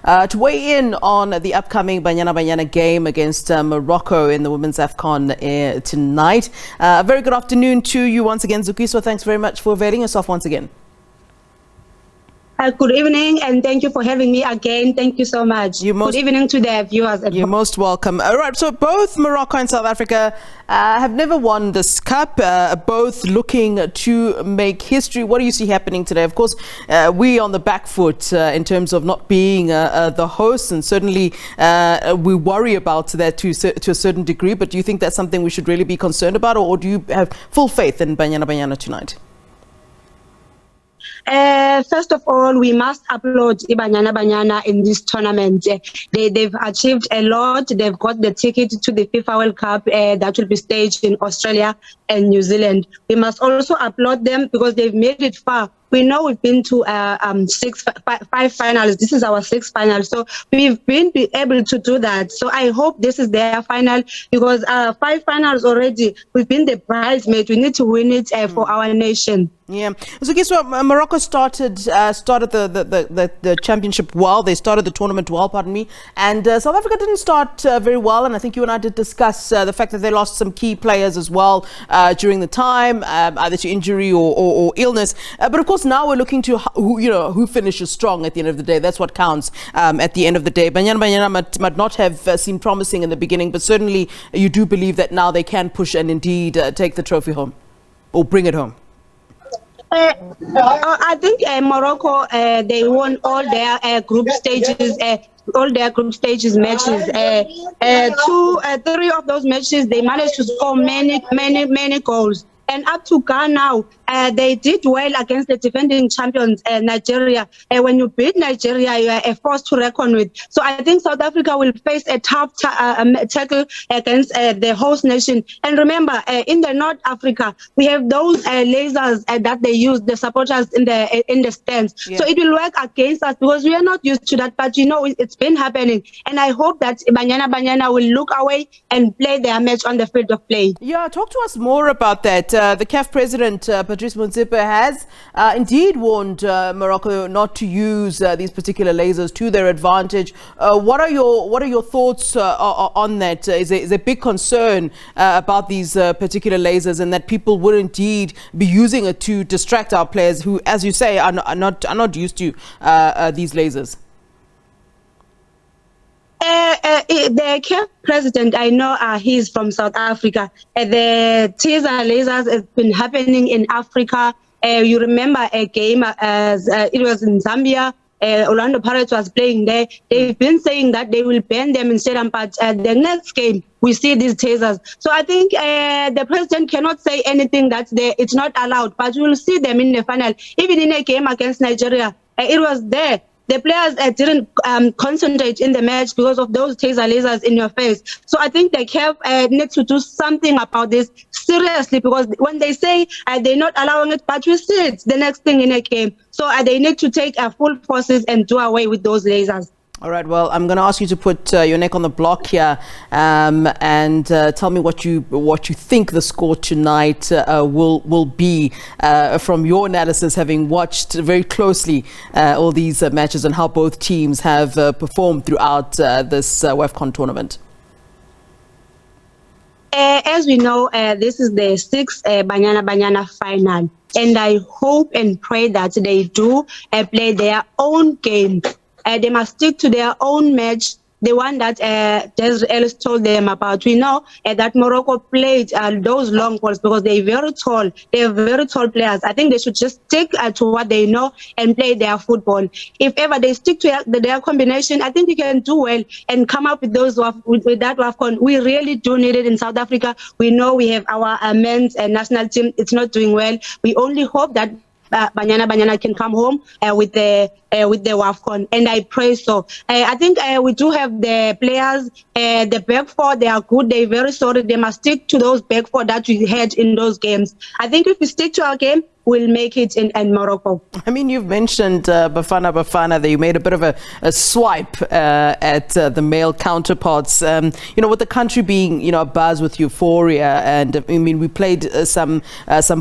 to weigh in on the upcoming Banyana Banyana game against Morocco in the women's Afcon tonight. A very good afternoon to you once again, Zukiswa. Thanks very much for availing yourself once again. Good evening, and thank you for having me again. Thank you so much. Good evening to the viewers. You're most welcome. All right, so both Morocco and South Africa have never won this cup, both looking to make history. What do you see happening today? Of course, we on the back foot in terms of not being the hosts, and certainly we worry about that to a certain degree, but do you think that's something we should really be concerned about, or do you have full faith in Banyana Banyana tonight? First of all, we must applaud Banyana Banyana in this tournament. They've achieved a lot. They've got the ticket to the FIFA World Cup that will be staged in Australia and New Zealand. We must also applaud them because they've made it far. We know we've been to five finals. This is our sixth final. So we've been able to do that. So I hope this is their final because 5 finals already. We've been the bridesmaid. We need to win it for our nation. Yeah. So guess what? Morocco started the championship well. They started the tournament well, pardon me. And South Africa didn't start very well. And I think you and I did discuss the fact that they lost some key players as well during the time, either to injury or illness. But of course, now we're looking to who finishes strong at the end of the day. That's what counts at the end of the day. Banyana Banyana might not have seemed promising in the beginning, but certainly you do believe that now they can push and indeed take the trophy home or bring it home. I think Morocco, they won all their group stages. All their group stages matches. 3 of those matches, they managed to score many goals. And up to Ghana now, they did well against the defending champions, Nigeria. When you beat Nigeria, you are a force to reckon with. So I think South Africa will face a tough tackle against the host nation. And remember, in the North Africa, we have those lasers that they use, the supporters in the stands. Yeah. So it will work against us because we are not used to that. But it's been happening. And I hope that Banyana Banyana will look away and play their match on the field of play. Yeah, talk to us more about that. The CAF president, Patrice Motsepe, has indeed warned Morocco not to use these particular lasers to their advantage. What are your thoughts on that? Is a big concern about these particular lasers, and that people would indeed be using it to distract our players who, as you say, are not used to these lasers? The CAF president, I know he's from South Africa. The teaser lasers have been happening in Africa. You remember a game as it was in Zambia. Orlando Pirates was playing there. They've been saying that they will ban them in stadium, but the next game we see these tasers. So I think the president cannot say anything that it's not allowed, but we will see them in the final. Even in a game against Nigeria, it was there. The players didn't concentrate in the match because of those taser lasers in your face. So I think the CAF needs to do something about this seriously, because when they say they're not allowing it, but we see it the next thing in a game. So they need to take full forces and do away with those lasers. All right. Well, I'm going to ask you to put your neck on the block here and tell me what you think the score tonight will be from your analysis, having watched very closely all these matches and how both teams have performed throughout this WAFCON tournament. As we know, this is the 6th Banyana Banyana final, and I hope and pray that they do play their own game. They must stick to their own match, the one that Ellis told them about. We know that Morocco played those long balls because they're very tall. They're very tall players. I think they should just stick to what they know and play their football. If ever they stick to their combination, I think they can do well and come up with those with that WAFCON. We really do need it in South Africa. We know we have our men's national team. It's not doing well. We only hope that Banyana Banyana can come home with the WAFCON, and I pray so. I think we do have the players, the back four, they are good, they're very solid. They must stick to those back four that we had in those games. I think if we stick to our game, we'll make it in Morocco. I mean, you've mentioned Bafana, that you made a bit of a swipe at the male counterparts. With the country being, abuzz with euphoria, and I mean, we played some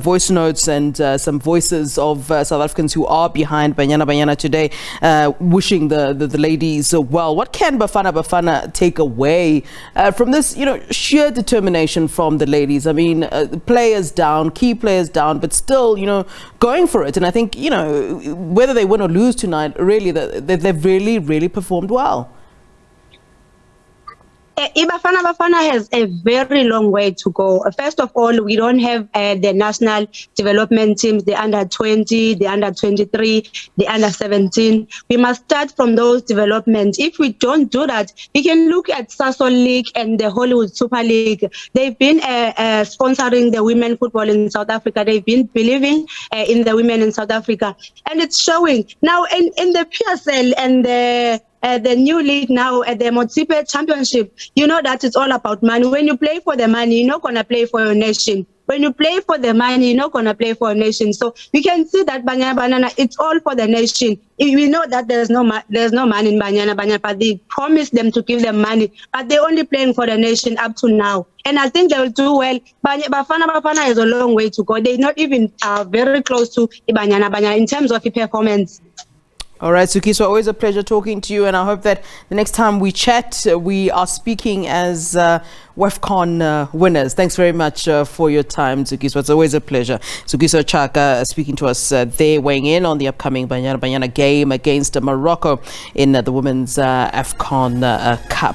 voice notes and some voices of South Africans who are behind Banyana Banyana today. today, wishing the ladies well. What can Bafana Bafana take away from this, sheer determination from the ladies? I mean, players down, key players down, but still, going for it. And I think, whether they win or lose tonight, really, they've really, really performed well. Bafana Bafana has a very long way to go. First of all, we don't have the national development teams, the under 20, the under 23, the under 17. We must start from those developments. If we don't do that, we can look at Sasol League and the Hollywood Super League. They've been sponsoring the women football in South Africa. They've been believing in the women in South Africa. And it's showing. Now, in the PSL and the new league now at the Motsipe Championship, you know that it's all about money. When you play for the money, you're not going to play for your nation. When you play for the money, you're not going to play for your nation. So we can see that Banyana Banyana, it's all for the nation. We know that there's no money in Banyana Banyana, but they promised them to give them money, but they're only playing for the nation up to now. And I think they will do well. Bafana Bafana has a long way to go. They're not even very close to Banyana Banyana in terms of the performance. All right, Zukiswa, always a pleasure talking to you, and I hope that the next time we chat, we are speaking as WAFCON winners. Thanks very much for your time, Zukiswa. It's always a pleasure. Zukiswa Tshaka speaking to us there, weighing in on the upcoming Banyana Banyana game against Morocco in the Women's Afcon Cup.